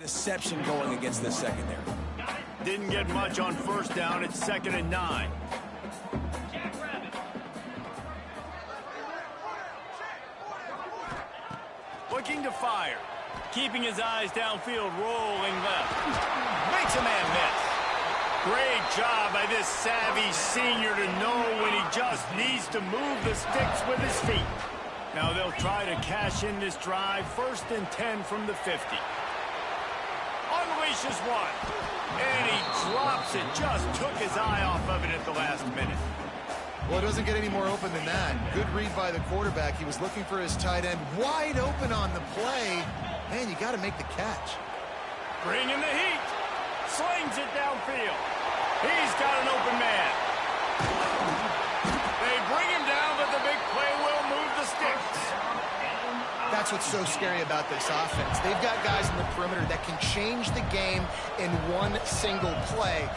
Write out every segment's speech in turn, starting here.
Deception going against the secondary. Didn't get much on first down. It's 2nd and 9. Looking to fire. Keeping his eyes downfield, rolling left. Makes a man miss. Great job by this savvy senior to know when he just needs to move the sticks with his feet. Now they'll try to cash in this drive. 1st and 10 from the 50. Unleashes one. And he drops it. Just took his eye off of it at the last minute. Well, it doesn't get any more open than that. Good read by the quarterback. He was looking for his tight end wide open on the play. Man, you got to make the catch. Bringing the heat. Slings it downfield. He's got an open man. They bring him down, but the big play will move the sticks. That's what's so scary about this offense. They've got guys in the perimeter that can change the game in one single play.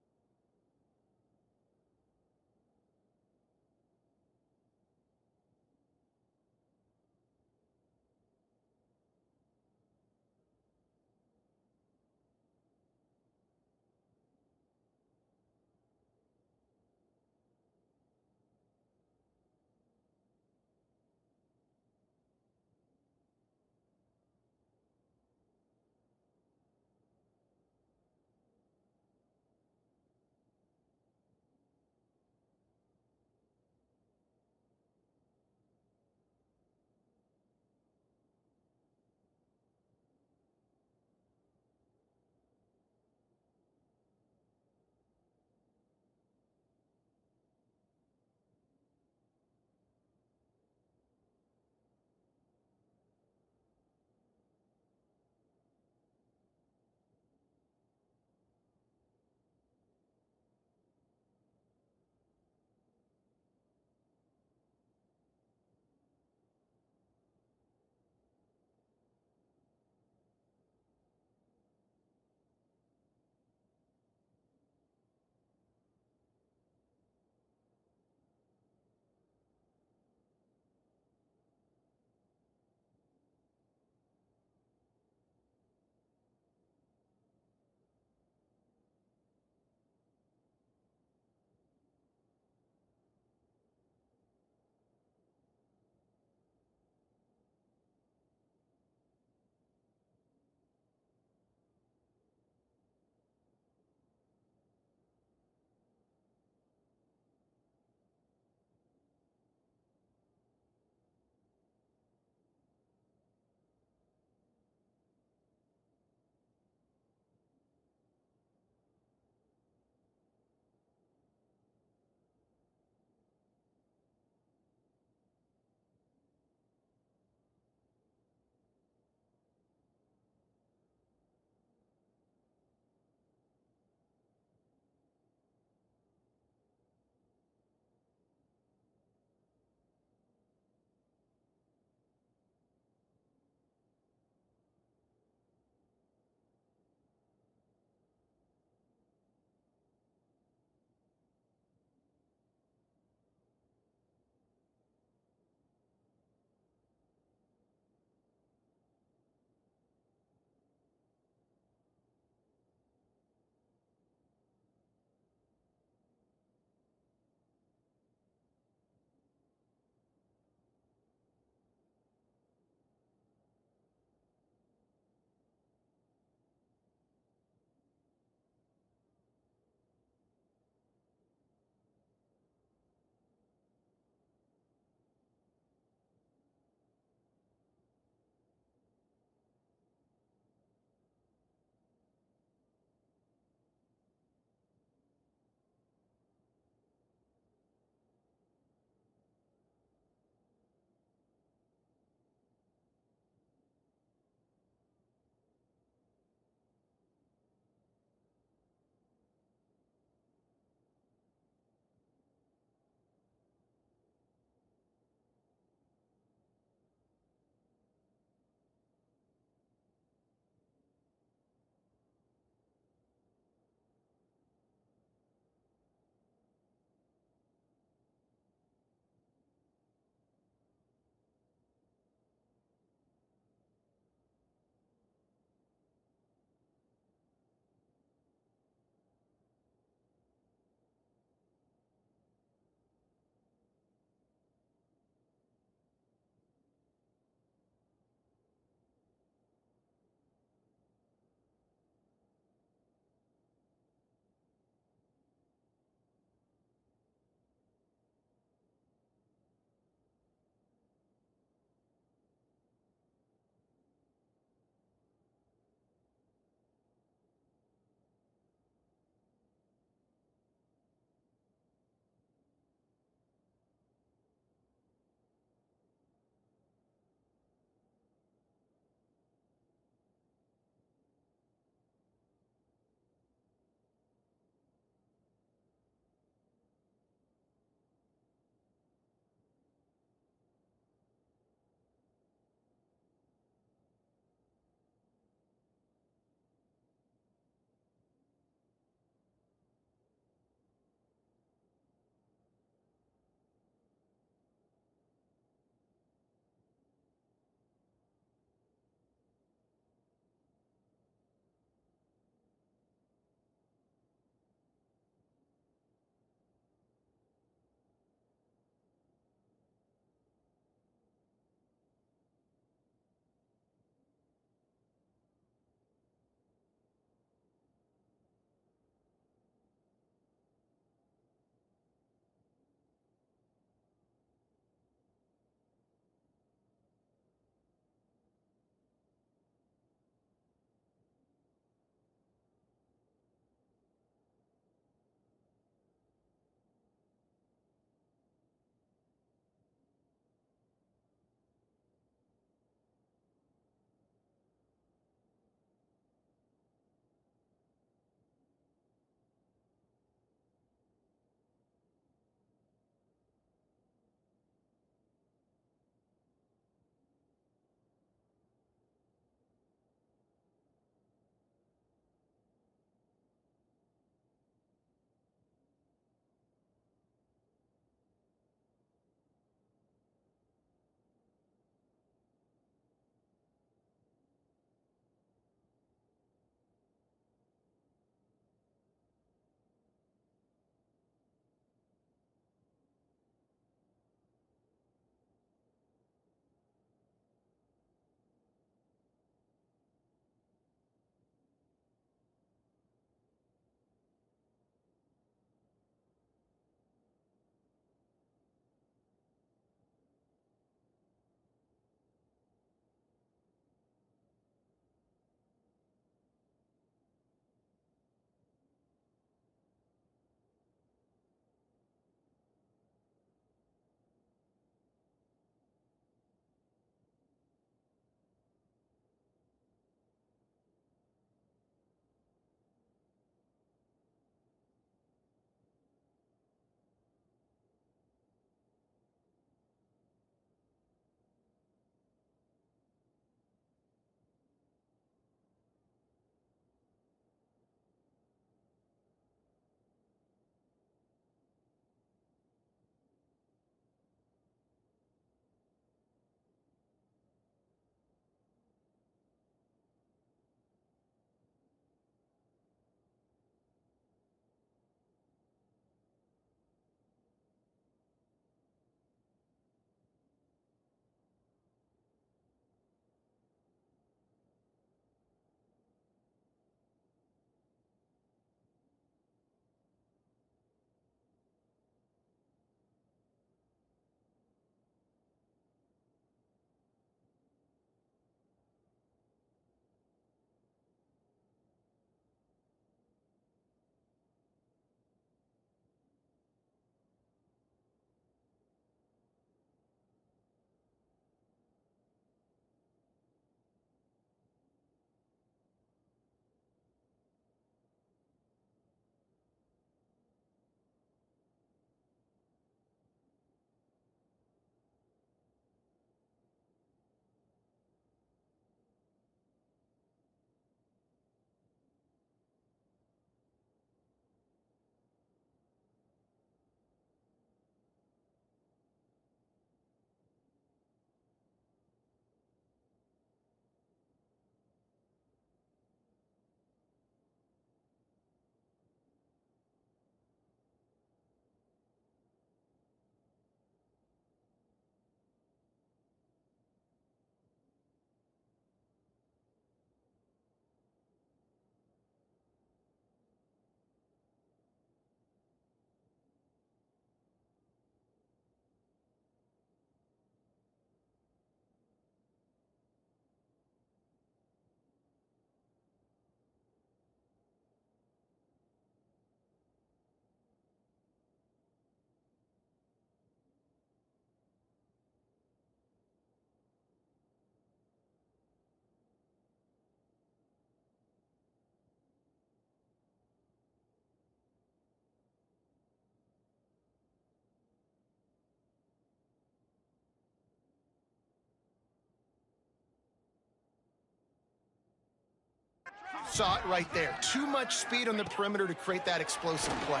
saw it right there. Too much speed on the perimeter to create that explosive play.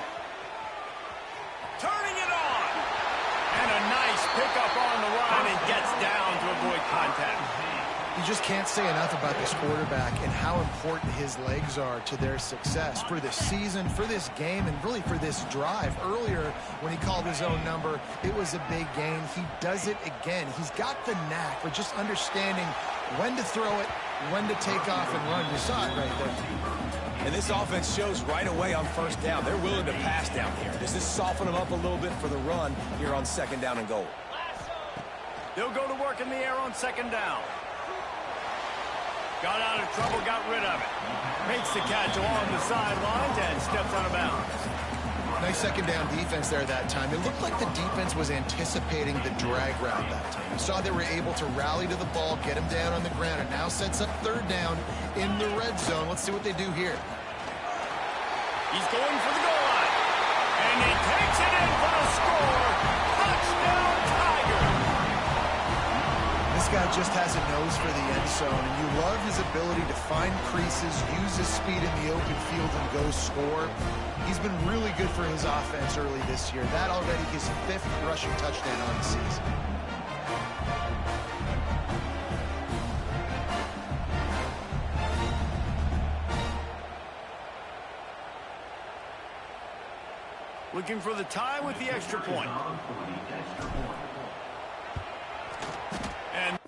Turning it on. And a nice pickup on the run and gets down to avoid contact. You just can't say enough about this quarterback and how important his legs are to their success for this season, for this game, and really for this drive. Earlier, when he called his own number, it was a big gain. He does it again. He's got the knack for just understanding when to throw it, when to take off and run. You saw it right there. And this offense shows right away on first down. They're willing to pass down here. Does this soften them up a little bit for the run here on second down and goal? They'll go to work in the air on second down. Got out of trouble, got rid of it. Makes the catch along the sidelines and steps out of bounds. Nice second down defense there that time. It looked like the defense was anticipating the drag route that time. You saw they were able to rally to the ball, get him down on the ground. It now sets up third down in the red zone. Let's see what they do here. He's going for the goal line. And he takes it in for the score. Touchdown, Tiger. This guy just has a nose for the end zone, and you love his ability to find creases, use his speed in the open field, and go score. He's been really good for his offense early this year. That already his 5th rushing touchdown on the season. Looking for the tie with the extra point. And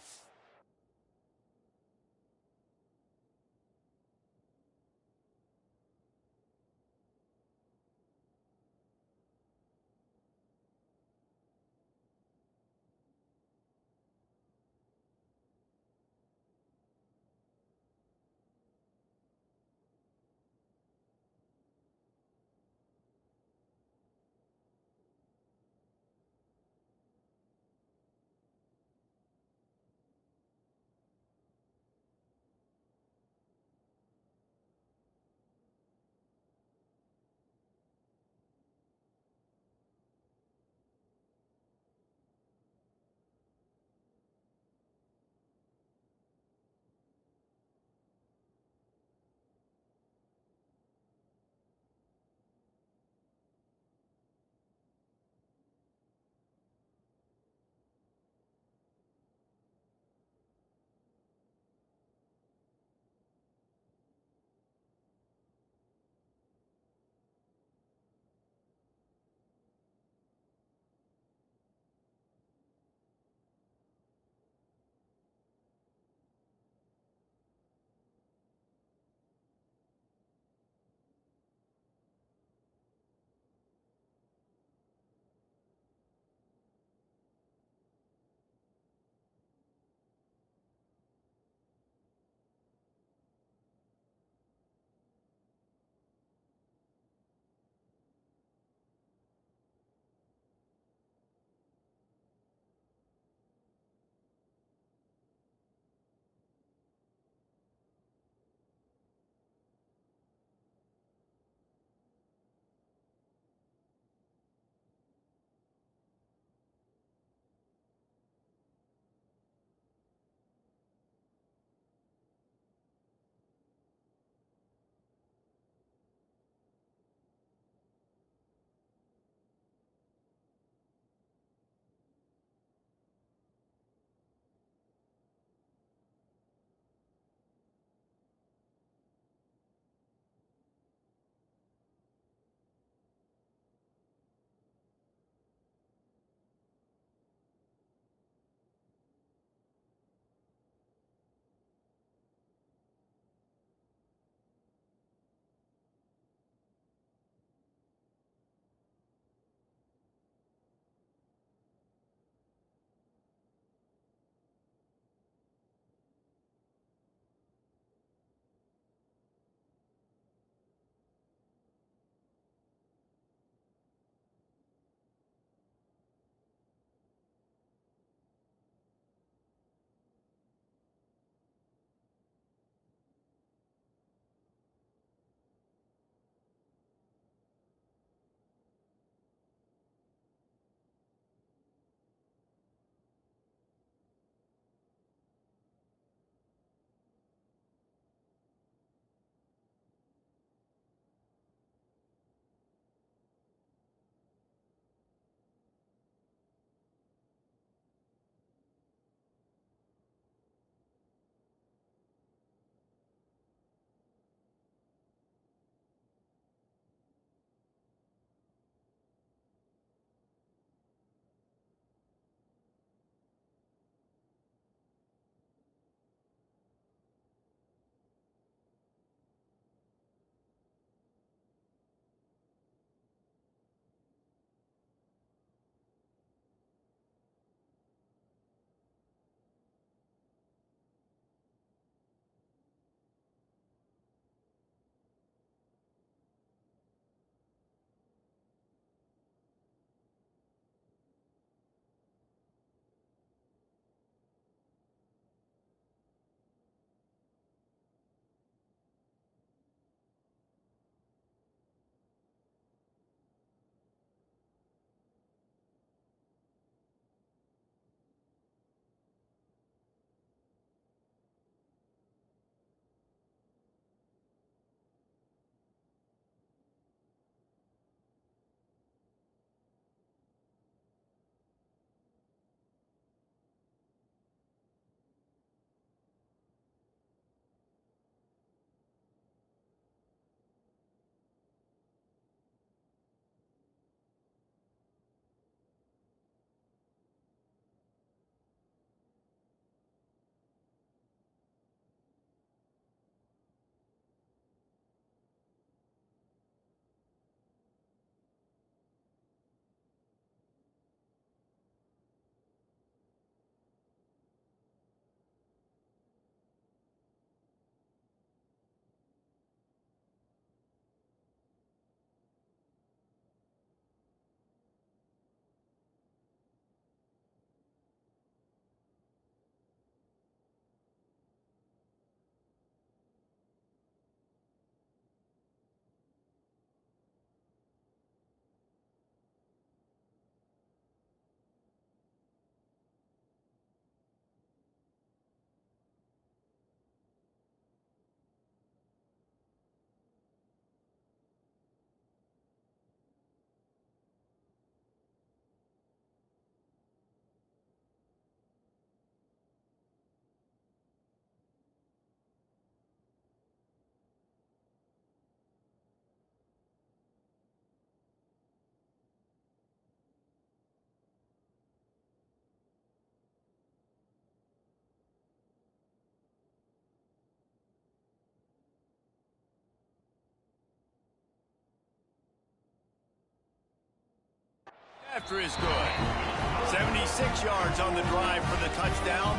After is good. 76 yards on the drive for the touchdown.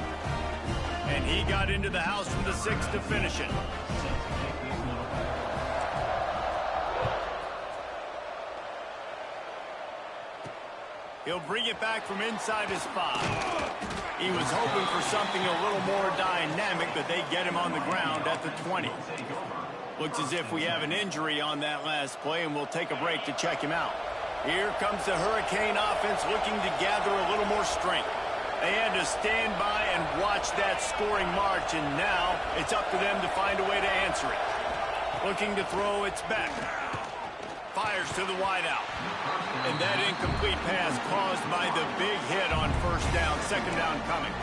And he got into the house from the 6 to finish it. He'll bring it back from inside his 5. He was hoping for something a little more dynamic, but they get him on the ground at the 20. Looks as if we have an injury on that last play, and we'll take a break to check him out. Here comes the Hurricane offense looking to gather a little more strength. They had to stand by and watch that scoring march, and now it's up to them to find a way to answer it. Looking to throw, it's back. Fires to the wideout. And that incomplete pass caused by the big hit on first down, second down coming.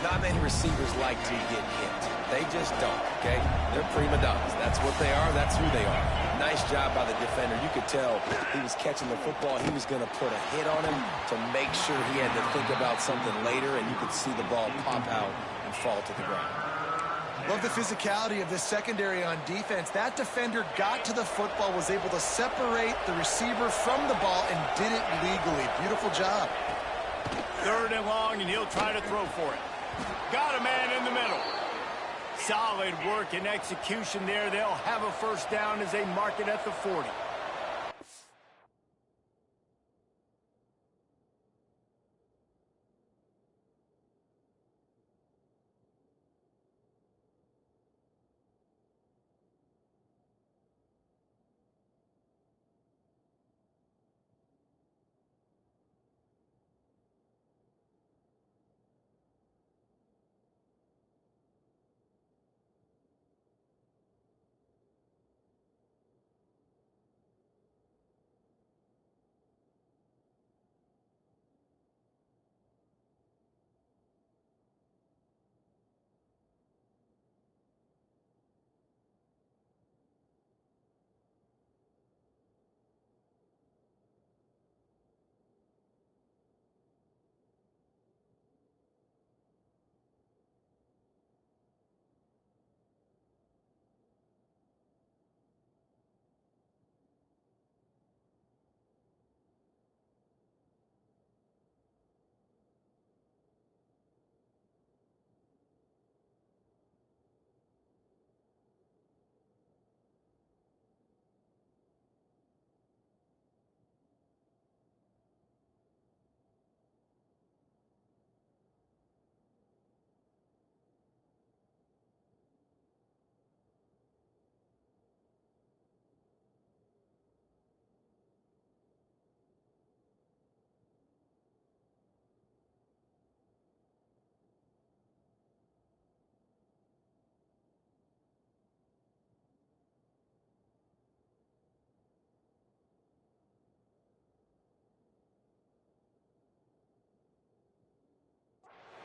Not many receivers like to get hit. They just don't, okay? They're prima donnas. That's what they are. That's who they are. Nice job by the defender. You could tell he was catching the football. He was going to put a hit on him to make sure he had to think about something later, and you could see the ball pop out and fall to the ground. Love the physicality of this secondary on defense. That defender got to the football, was able to separate the receiver from the ball, and did it legally. Beautiful job. 3rd and long, and he'll try to throw for it. Got a man in the middle. Solid work and execution there. They'll have a first down as they mark it at the 40.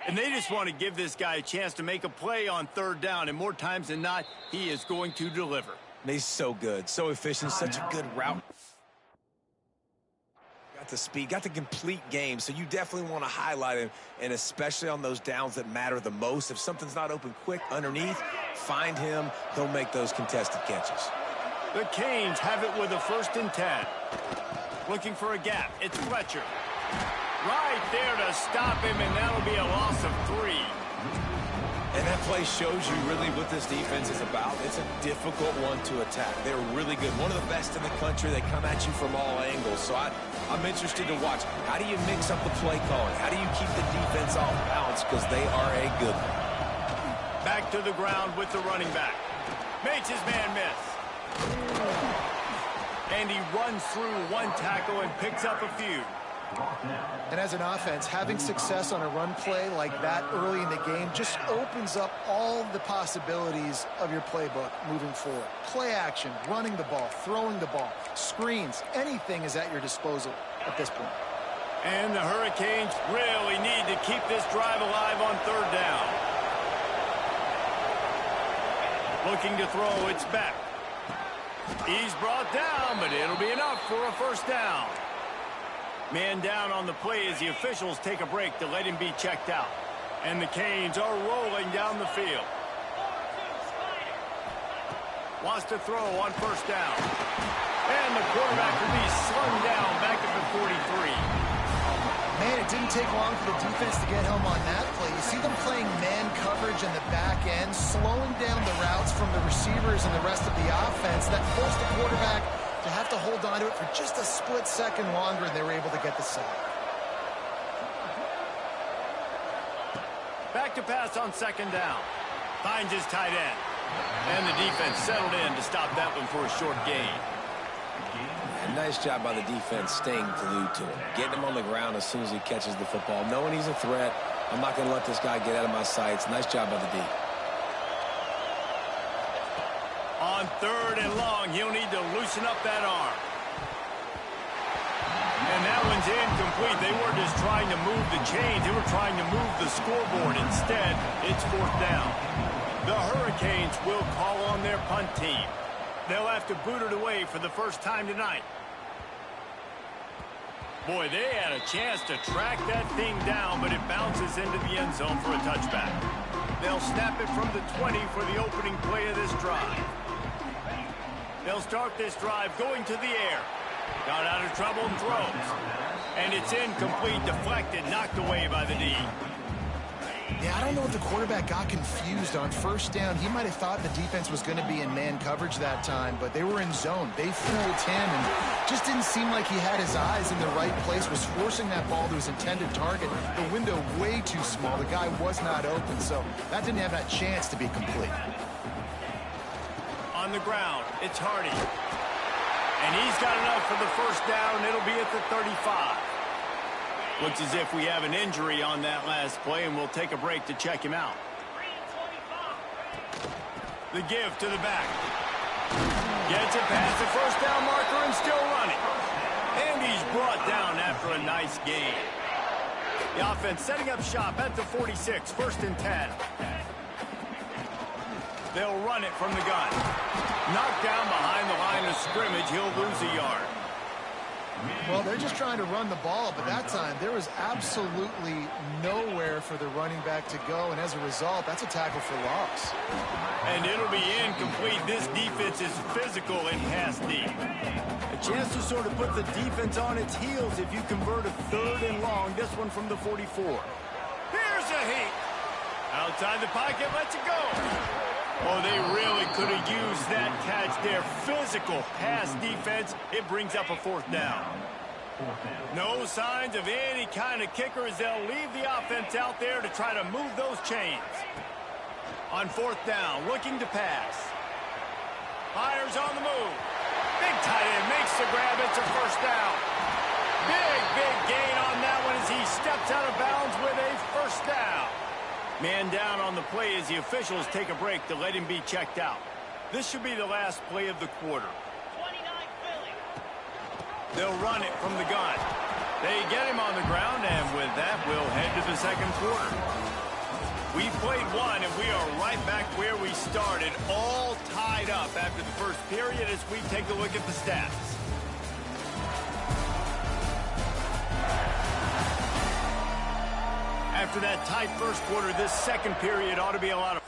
And they just want to give this guy a chance to make a play on 3rd down, and more times than not, he is going to deliver. He's so good, so efficient, such a good route. Got the speed, got the complete game, so you definitely want to highlight him, and especially on those downs that matter the most. If something's not open quick underneath, find him. He'll make those contested catches. The Canes have it with a 1st and 10. Looking for a gap. It's Fletcher. Right there to stop him, and that'll be a loss of 3. And that play shows you really what this defense is about. It's a difficult one to attack. They're really good. One of the best in the country. They come at you from all angles. So I'm interested to watch. How do you mix up the play calling? How do you keep the defense off balance? Because they are a good one. Back to the ground with the running back. Makes his man miss. And he runs through 1 tackle and picks up a few. And as an offense, having success on a run play like that early in the game just opens up all the possibilities of your playbook moving forward. Play action, running the ball, throwing the ball, screens, anything is at your disposal at this point. And the Hurricanes really need to keep this drive alive on 3rd down. Looking to throw, it's back. He's brought down, but it'll be enough for a first down. Man down on the play as the officials take a break to let him be checked out. And the Canes are rolling down the field. Wants to throw on first down. And the quarterback will be slung down back at the 43. didn't take long for the defense to get home on that play. You see them playing man coverage in the back end, slowing down the routes from the receivers and the rest of the offense. That forced the quarterback to have to hold on to it for just a split second longer, and they were able to get the sack. Back to pass on second down. Finds his tight end. And the defense settled in to stop that one for a short gain. Nice job by the defense staying glued to him. Getting him on the ground as soon as he catches the football. Knowing he's a threat, I'm not going to let this guy get out of my sights. Nice job by the D. On third and long, he'll need to loosen up that arm. And that one's incomplete. They weren't just trying to move the chains. They were trying to move the scoreboard. Instead, it's fourth down. The Hurricanes will call on their punt team. They'll have to boot it away for the first time tonight. Boy, they had a chance to track that thing down, but it bounces into the end zone for a touchback. They'll snap it from the 20 for the opening play of this drive. They'll start this drive going to the air. Got out of trouble and throws. And it's incomplete, deflected, knocked away by the D. Yeah, I don't know if the quarterback got confused on first down. He might have thought the defense was going to be in man coverage that time, but they were in zone. They fooled him and just didn't seem like he had his eyes in the right place, was forcing that ball to his intended target. The window way too small. The guy was not open, so that didn't have that chance to be complete. On the ground, it's Hardy. And he's got enough for the first down. It'll be at the 35. Looks as if we have an injury on that last play, and we'll take a break to check him out. The give to the back. Gets it past the first down marker and still running. And he's brought down after a nice gain. The offense setting up shop at the 46, first and 10. They'll run it from the gun. Knocked down behind the line of scrimmage. He'll lose a yard. Well, they're just trying to run the ball, but that time there was absolutely nowhere for the running back to go, and as a result, that's a tackle for loss. And it'll be incomplete. This defense is physical and pass deep. A chance to sort of put the defense on its heels if you convert a third and long. This one from the 44. Here's a heat. Outside the pocket, lets it go. Oh, they really could have used that catch there. Physical pass defense. It brings up a fourth down. No signs of any kind of kicker as they'll leave the offense out there to try to move those chains. On fourth down, looking to pass. Fires on the move. Big tight end makes the grab. It's a first down. Big gain on that one as he steps out of bounds with a first down. Man down on the play as the officials take a break to let him be checked out. This should be the last play of the quarter. They'll run it from the gun. They get him on the ground, and with that, we'll head to the second quarter. We played one, and we are right back where we started, all tied up after the first period as we take a look at the stats. After that tight first quarter, this second period ought to be a lot of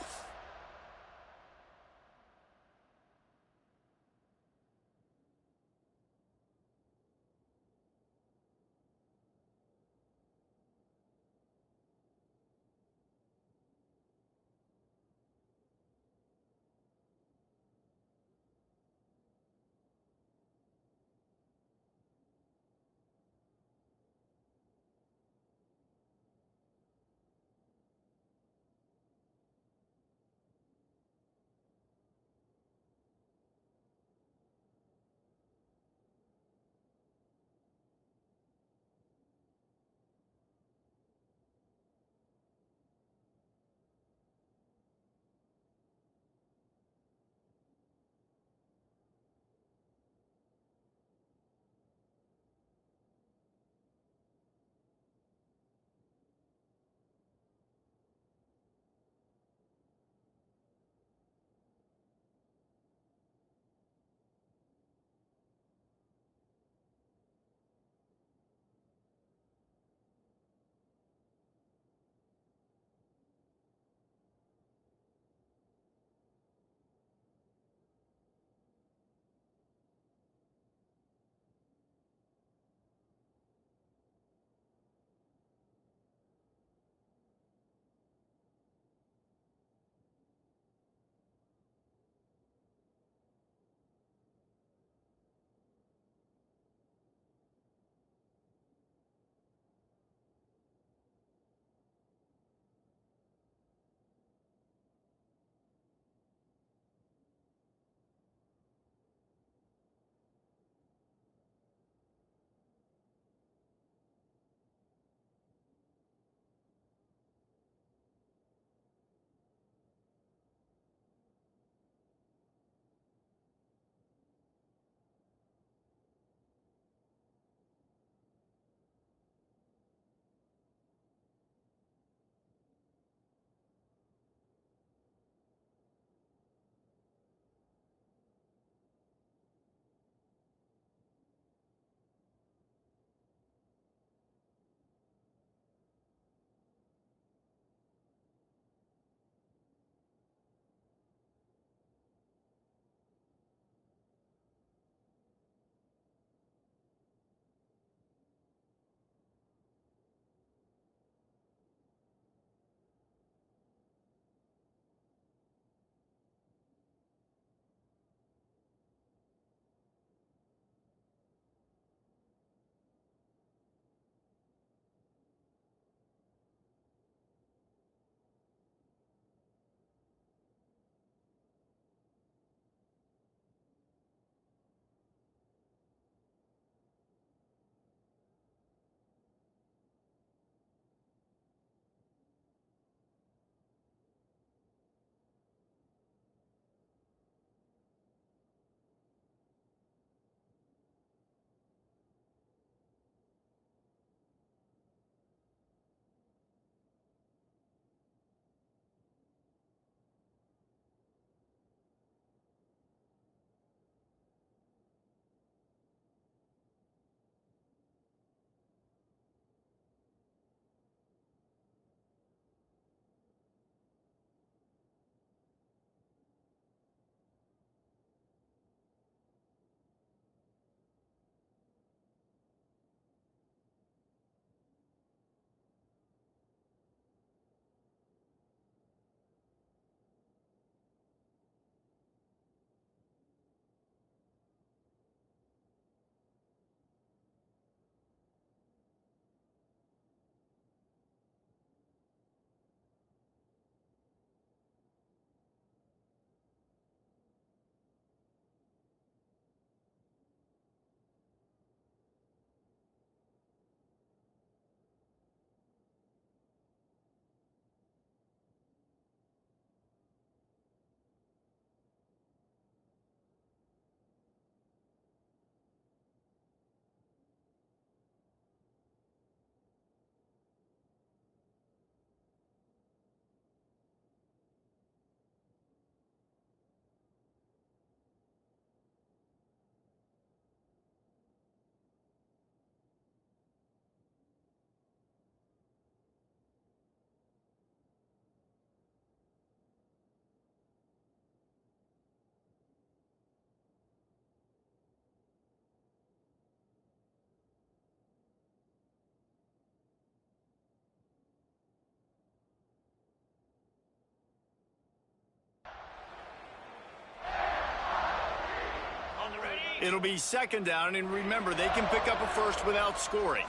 It'll be second down, and remember, they can pick up a first without scoring.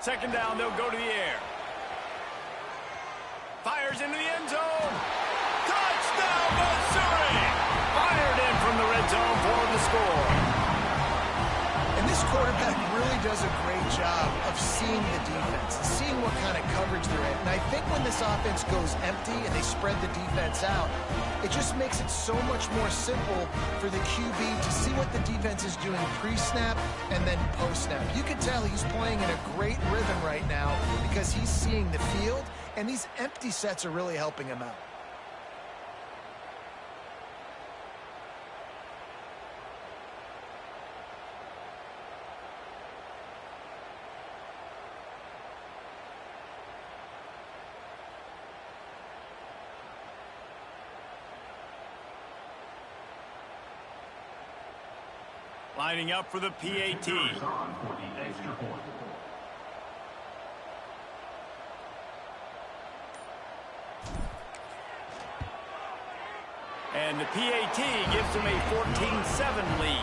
Second down, they'll go to the air. Fires into the end zone. Touchdown, Missouri! Fired in from the red zone for the score. And this quarterback really does a great job of seeing the defense, seeing what kind of coverage they're in. And I think when this offense goes empty and they spread the defense out, it just makes it so much more simple for the QB to see what the defense is doing pre-snap and then post-snap. You can tell he's playing in a great rhythm right now because he's seeing the field, and these empty sets are really helping him out. Lining up for the PAT. And the PAT gives them a 14-7 lead.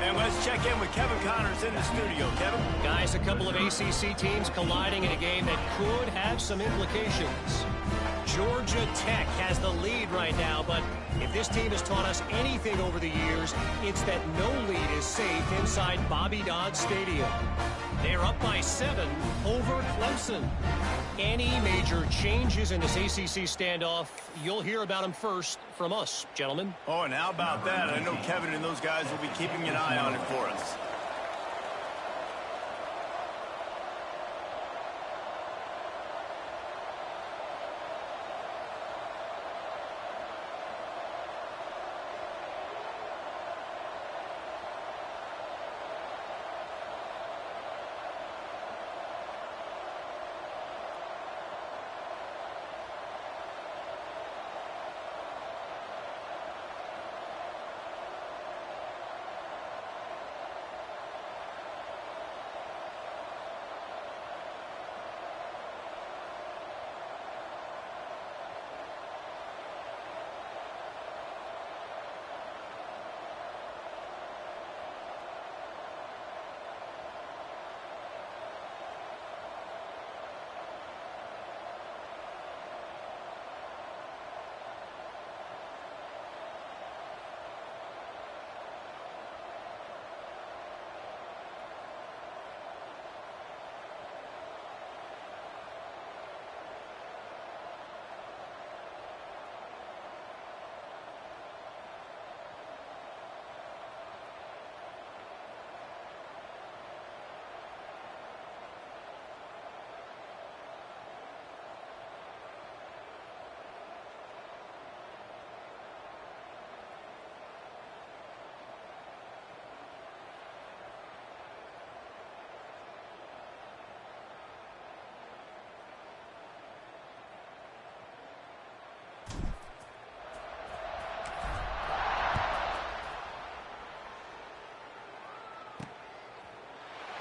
And let's check in with Kevin Connors in the studio. Kevin? Guys, a couple of ACC teams colliding in a game that could have some implications. Georgia Tech has the lead right now, but if this team has taught us anything over the years, it's that no lead is safe inside Bobby Dodd Stadium. They're up by 7 over Clemson. Any major changes in this ACC standoff, you'll hear about them first from us, gentlemen. Oh, and how about that? I know Kevin and those guys will be keeping an eye on it for us.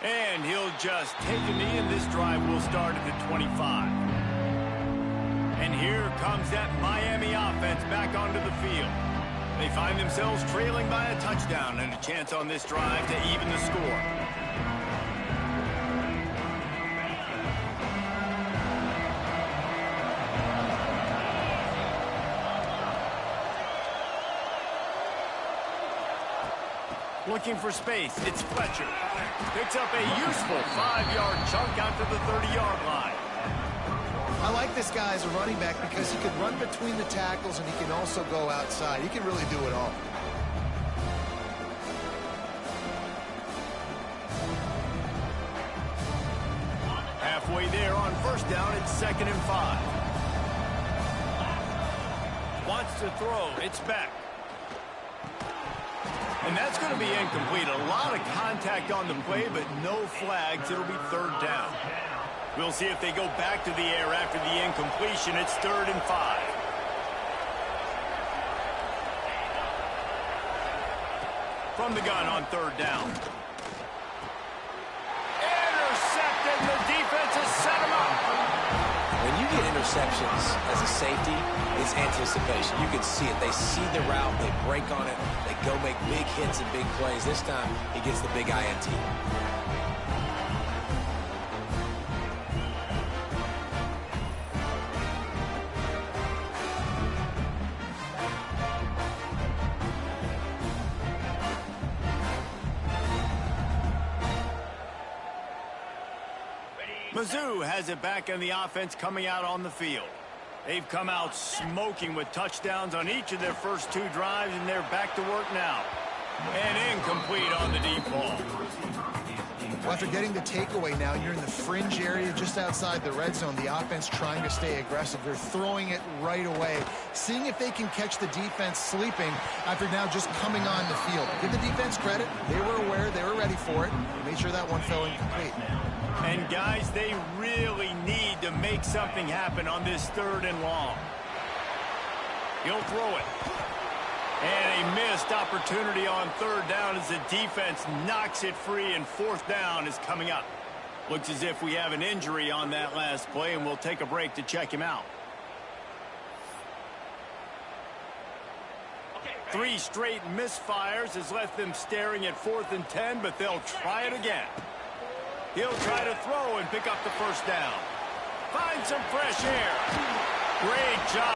And he'll just take a knee, and this drive will start at the 25. And here comes that Miami offense back onto the field. They find themselves trailing by a touchdown and a chance on this drive to even the score. Looking for space, it's Fletcher. Picks up a useful 5-yard chunk out to the 30-yard line. I like this guy as a running back because he can run between the tackles and he can also go outside. He can really do it all. Halfway there on first down, it's 2nd and 5. Wants to throw, it's back. And that's going to be incomplete. A lot of contact on the play, but no flags. It'll be 3rd down. We'll see if they go back to the air after the incompletion. It's 3rd and 5. From the gun on 3rd down. Intercepted. The defense has set him up. When you get interceptions as a safety, it's anticipation. You can see it. They see the route, they break on it, they go make big hits and big plays. This time, he gets the big INT. Mizzou has it back in the offense coming out on the field. They've come out smoking with touchdowns on each of their first 2 drives, and they're back to work now. And incomplete on the deep ball. Well, after getting the takeaway now, you're in the fringe area just outside the red zone. The offense trying to stay aggressive. They're throwing it right away, seeing if they can catch the defense sleeping after now just coming on the field. Give the defense credit. They were aware. They were ready for it. Made sure that one fell incomplete. And, guys, they really need to make something happen on this 3rd and long. He'll throw it. And a missed opportunity on 3rd down as the defense knocks it free, and 4th down is coming up. Looks as if we have an injury on that last play, and we'll take a break to check him out. 3 straight misfires has left them staring at 4th and 10, but they'll try it again. He'll try to throw and pick up the 1st down. Find some fresh air. Great job.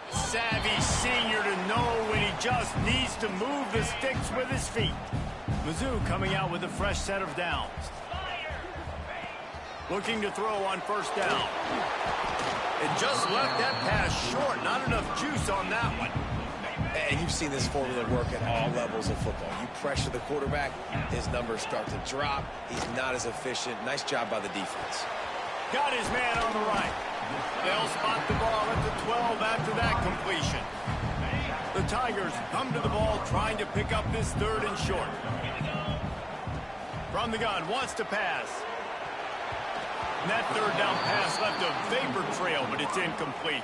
Savvy senior to know when he just needs to move the sticks with his feet. Mizzou coming out with a fresh set of downs. Looking to throw on 1st down. It just left that pass short. Not enough juice on that one. And you've seen this formula work at all levels of football. You pressure the quarterback, his numbers start to drop. He's not as efficient. Nice job by the defense. Got his man on the right. They'll spot the ball at the 12 after that completion. The Tigers come to the ball trying to pick up this 3rd and short. From the gun, wants to pass. And that 3rd down pass left a vapor trail, but it's incomplete.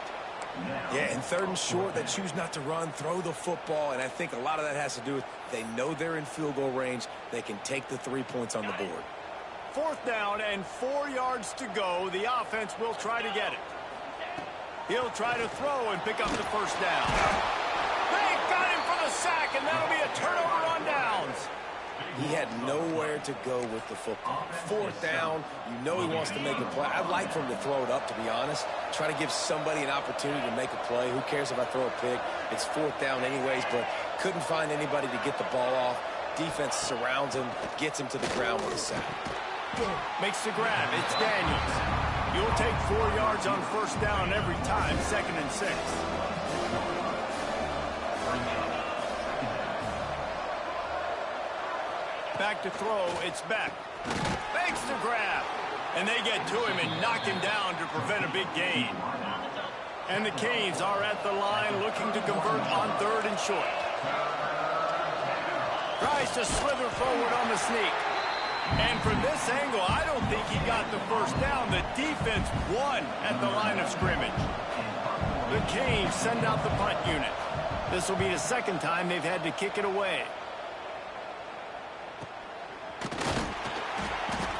Yeah, and 3rd and short, they choose not to run, throw the football, and I think a lot of that has to do with they know they're in field goal range. They can take the 3 points on the board. 4th down and 4 yards to go. The offense will try to get it. He'll try to throw and pick up the 1st down. They've got him for the sack, and that'll be a turnover on downs. He had nowhere to go with the football. 4th down, you know he wants to make a play. I'd like for him to throw it up, to be honest. Try to give somebody an opportunity to make a play. Who cares if I throw a pick? It's 4th down anyways, but couldn't find anybody to get the ball off. Defense surrounds him, gets him to the ground with a sack. Makes the grab. It's Daniels. You'll take 4 yards on 1st down every time, 2nd and 6. Back to throw, it's Beck. Makes the grab. And they get to him and knock him down to prevent a big gain. And the Canes are at the line looking to convert on 3rd and short. Tries to slither forward on the sneak. And from this angle, I don't think he got the 1st down. The defense won at the line of scrimmage. The Canes send out the punt unit. This will be the 2nd time they've had to kick it away.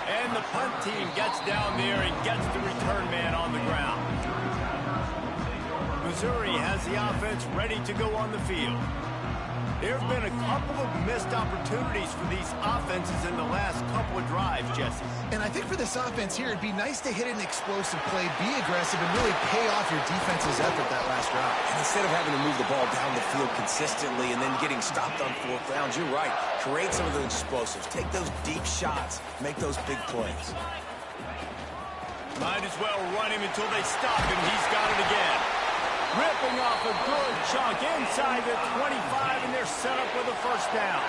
And the punt team gets down there and gets the return man on the ground. Missouri has the offense ready to go on the field. There have been a couple of missed opportunities for these offenses in the last couple of drives, Jesse. And I think for this offense here, it'd be nice to hit an explosive play, be aggressive, and really pay off your defense's effort that last drive. And instead of having to move the ball down the field consistently and then getting stopped on 4th downs, you're right. Create some of those explosives. Take those deep shots. Make those big plays. Might as well run him until they stop him. He's got it again. Ripping off a good chunk inside the 25, and they're set up with a 1st down.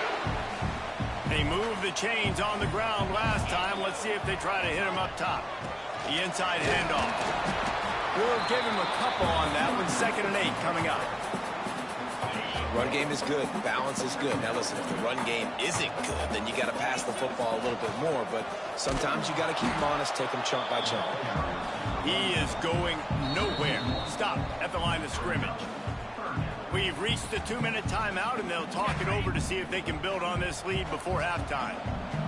They moved the chains on the ground last time. Let's see if they try to hit him up top. The inside handoff. We'll give him a couple on that one. 2nd and 8 coming up. Run game is good. Balance is good. Now listen, if the run game isn't good, then you got to pass the football a little bit more. But sometimes you got to keep them honest, take them chunk by chunk. He is going nowhere. Stop at the line of scrimmage. We've reached the 2-minute timeout, and they'll talk it over to see if they can build on this lead before halftime.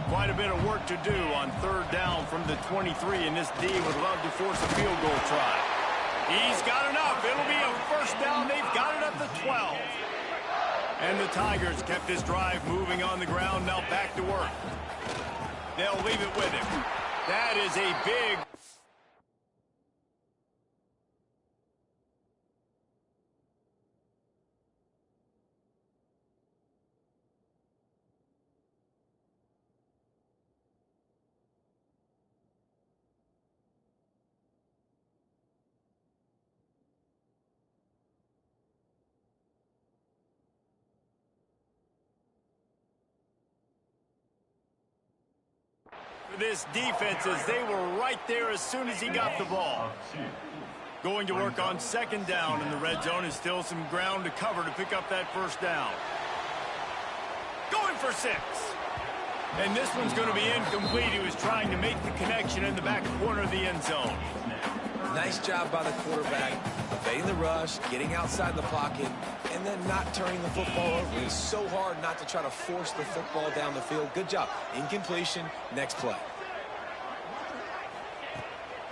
Quite a bit of work to do on 3rd down from the 23, and this D would love to force a field goal try. He's got enough. It'll be a 1st down. They've got it at the 12. And the Tigers kept this drive moving on the ground. Now back to work. They'll leave it with him. That is a big... this defense, as they were right there as soon as he got the ball. Going to work on 2nd down in the red zone, and still some ground to cover to pick up that 1st down. Going for 6. And this one's going to be incomplete. He was trying to make the connection in the back corner of the end zone. Nice job by the quarterback, evading the rush, getting outside the pocket, and then not turning the football over. It's so hard not to try to force the football down the field. Good job. Incompletion, next play.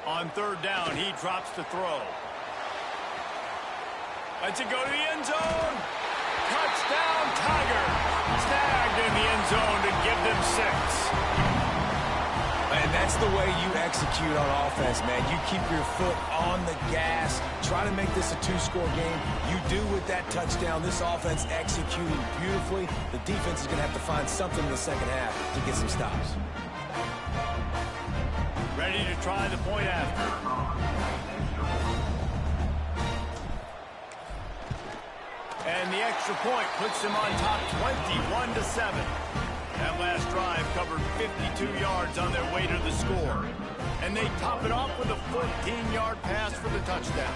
On 3rd down, he drops the throw. Lets it go to the end zone. Touchdown, Tiger. Snagged in the end zone to give them 6. And that's the way you execute on offense, man. You keep your foot on the gas. Try to make this a 2-score game. You do with that touchdown. This offense executing beautifully. The defense is going to have to find something in the 2nd half to get some stops. Ready to try the point after. And the extra point puts them on top 21-7. That last drive covered 52 yards on their way to the score. And they top it off with a 14-yard pass for the touchdown.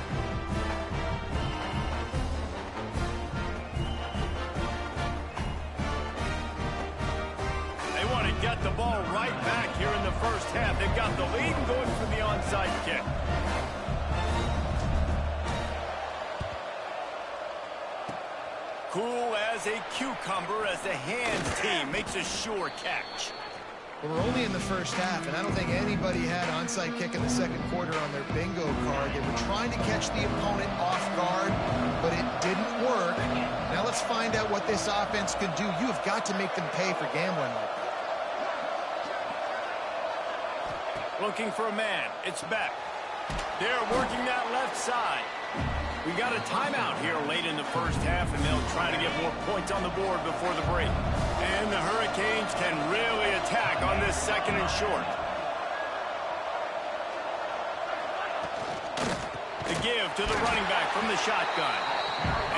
They want to get the ball right back here in the 1st half. They've got the lead and going for the onside kick. Cool as a cucumber as the hands team makes a sure catch. Well, we're only in the 1st half, and I don't think anybody had onside kick in the 2nd quarter on their bingo card. They were trying to catch the opponent off guard, but it didn't work. Now let's find out what this offense can do. You have got to make them pay for gambling like that. Looking for a man. It's Beck. They're working that left side. We got a timeout here late in the 1st half, and they'll try to get more points on the board before the break. And the Hurricanes can really attack on this 2nd and short. The give to the running back from the shotgun.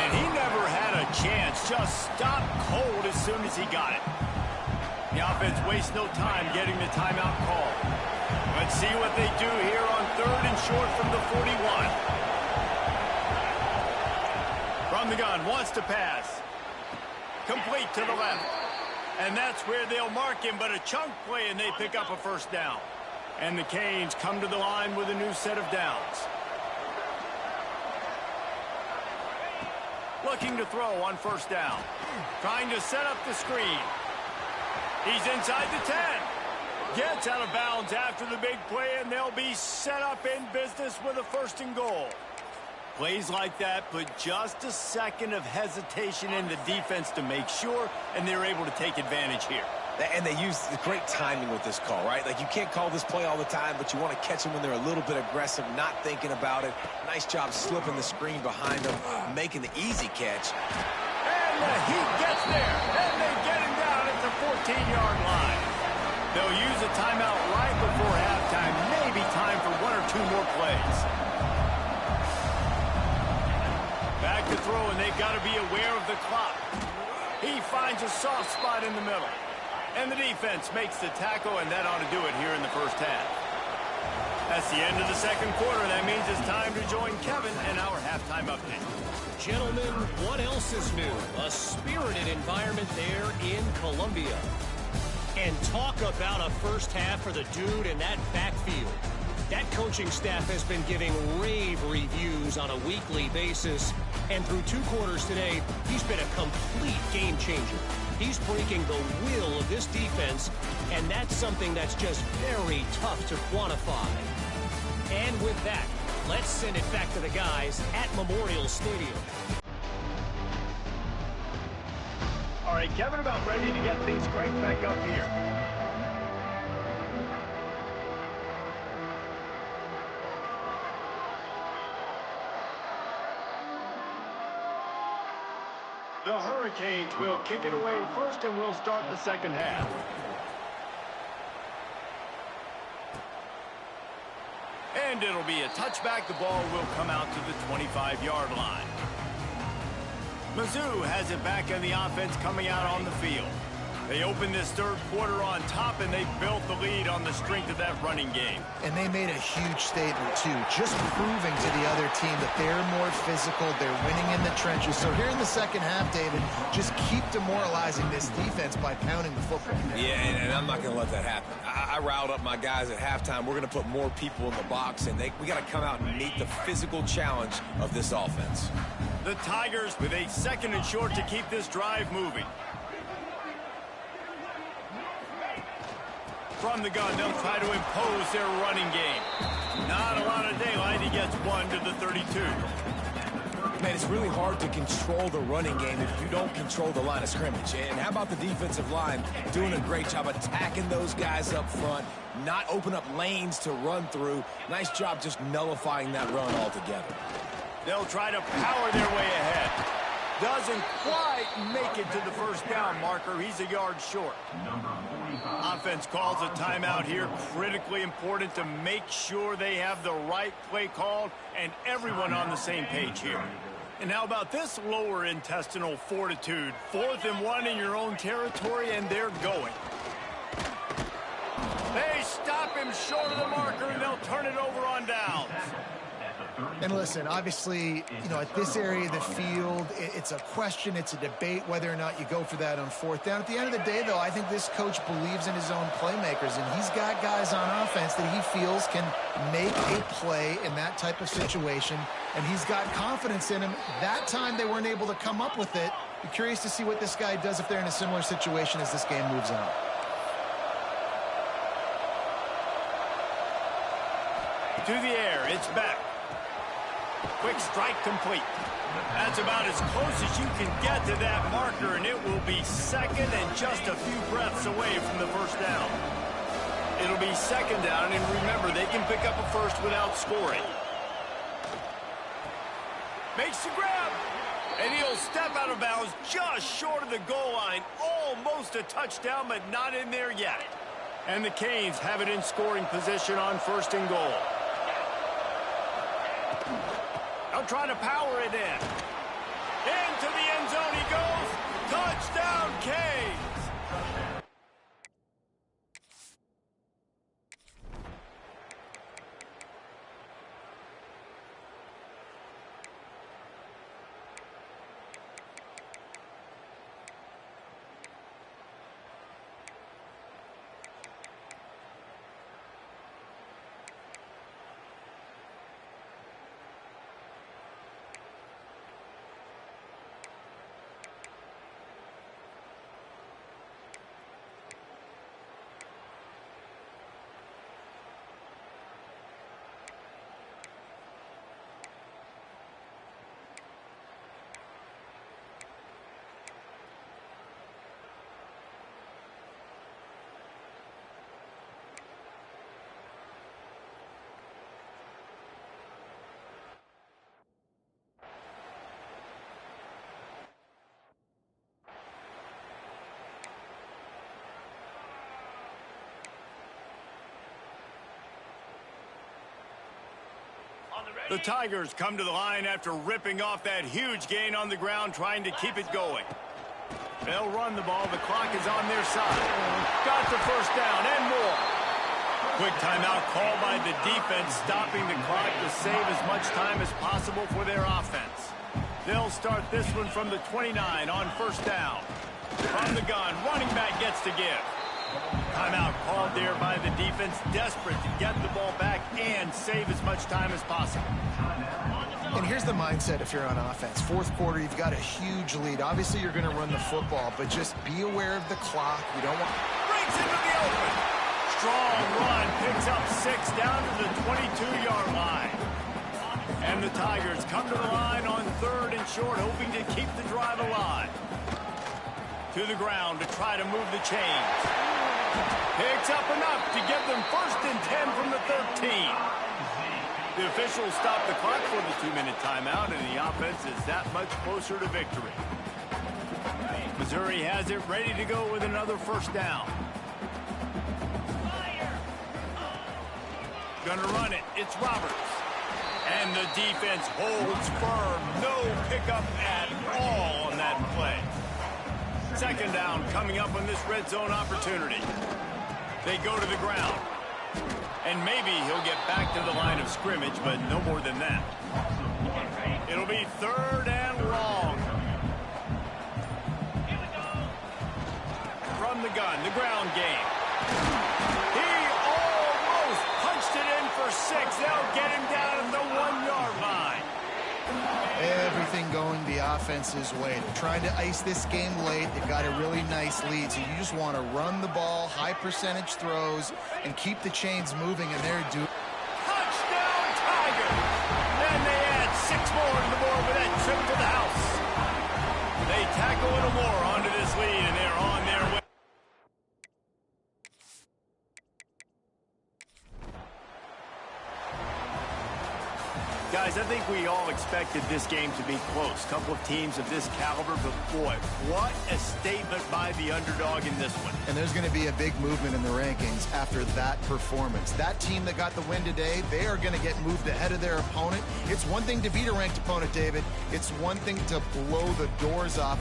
And he never had a chance. Just stopped cold as soon as he got it. The offense wastes no time getting the timeout call. Let's see what they do here on 3rd and short from the 41. From the gun, wants to pass. Complete to the left. And that's where they'll mark him, but a chunk play, and they pick up a 1st down. And the Canes come to the line with a new set of downs. Looking to throw on 1st down. Trying to set up the screen. He's inside the 10. Gets out of bounds after the big play, and they'll be set up in business with a 1st and goal. Plays like that, but just a second of hesitation in the defense to make sure, and they're able to take advantage here. And they use the great timing with this call, right? Like, you can't call this play all the time, but you want to catch them when they're a little bit aggressive, not thinking about it. Nice job slipping the screen behind them, making the easy catch. And the heat gets there, and they get him down at the 14-yard line. They'll use a timeout right before halftime, maybe time for 1 or 2 more plays. Back to throw, and they've got to be aware of the clock. He finds a soft spot in the middle. And the defense makes the tackle, and that ought to do it here in the 1st half. That's the end of the 2nd quarter. That means it's time to join Kevin and our halftime update. Gentlemen, what else is new? A spirited environment there in Columbia. And talk about a 1st half for the dude in that backfield. That That coaching staff has been giving rave reviews on a weekly basis. And through 2 quarters today, he's been a complete game changer. He's breaking the will of this defense, and that's something that's just very tough to quantify. And with that, let's send it back to the guys at Memorial Stadium. All right, Kevin, about ready to get things cranked back up here. The Hurricanes will kick it away first, and we'll start the second half. And it'll be a touchback. The ball will come out to the 25-yard line. Mizzou has it back in the offense coming out on the field. They opened this third quarter on top, and they built the lead on the strength of that running game. And they made a huge statement, too, just proving to the other team that they're more physical, they're winning in the trenches. So here in the second half, David, just keep demoralizing this defense by pounding the football. Yeah, and I'm not going to let that happen. I riled up my guys at halftime. We're going to put more people in the box, and we got to come out and meet the physical challenge of this offense. The Tigers with a 2nd and short to keep this drive moving. From the gun, they'll try to impose their running game. Not a lot of daylight. He gets 1 to the 32. Man, it's really hard to control the running game if you don't control the line of scrimmage. And how about the defensive line doing a great job attacking those guys up front, not open up lanes to run through. Nice job just nullifying that run altogether. They'll try to power their way ahead. Doesn't quite make it to the first down marker. He's a yard short. Offense calls a timeout here. Critically important to make sure they have the right play called and everyone on the same page here. And how about this lower intestinal fortitude? 4th and 1 in your own territory, and they're going. They stop him short of the marker, and they'll turn it over on downs. And listen, obviously, at this area of the field, it's a question, it's a debate whether or not you go for that on 4th down. At the end of the day, though, I think this coach believes in his own playmakers, and he's got guys on offense that he feels can make a play in that type of situation, and he's got confidence in him. That time they weren't able to come up with it. Be curious to see what this guy does if they're in a similar situation as this game moves on. To the air, it's back. Quick strike complete. That's about as close as you can get to that marker, and it will be 2nd and just a few breaths away from the first down. It'll be 2nd down, and remember, they can pick up a first without scoring. Makes the grab, and he'll step out of bounds just short of the goal line. Almost a touchdown, but not in there yet. And the Canes have it in scoring position on 1st and goal. They'll try to power it in. Into the end zone he goes. Touchdown, Canes! The Tigers come to the line after ripping off that huge gain on the ground, trying to keep it going. They'll run the ball. The clock is on their side. Got the first down and more. Quick timeout called by the defense, stopping the clock to save as much time as possible for their offense. They'll start this one from the 29 on 1st down. From the gun, running back gets to give. Timeout called there by the defense, desperate to get the ball back and save as much time as possible. And here's the mindset if you're on offense. Fourth quarter, you've got a huge lead. Obviously, you're going to run the football, but just be aware of the clock. You don't want... Breaks into the open. Strong run, picks up 6 down to the 22-yard line. And the Tigers come to the line on 3rd and short, hoping to keep the drive alive. To the ground to try to move the chains. Picks up enough to give them 1st and 10 from the 13. The officials stop the clock for the 2-minute timeout, and the offense is that much closer to victory. Missouri has it ready to go with another 1st down. Gonna run it. It's Roberts. And the defense holds firm. No pickup at all on that play. 2nd down coming up on this red zone opportunity. They go to the ground. And maybe he'll get back to the line of scrimmage, but no more than that. It'll be 3rd and long. From the gun, the ground game. He almost punched it in for 6. They'll get him down at the 1-yard line. Everything going the offense's way. They're trying to ice this game late. They've got a really nice lead, so you just want to run the ball, high percentage throws, and keep the chains moving, and they're doing. Touchdown, Tigers! Then they add 6 more to the board with that trip to the house. They tackle a little more onto this lead, and they're on their way. Guys, I think we all expected this game to be close. Couple of teams of this caliber, but boy, what a statement by the underdog in this one. And there's going to be a big movement in the rankings after that performance. That team that got the win today, they are going to get moved ahead of their opponent. It's one thing to beat a ranked opponent, David. It's one thing to blow the doors off.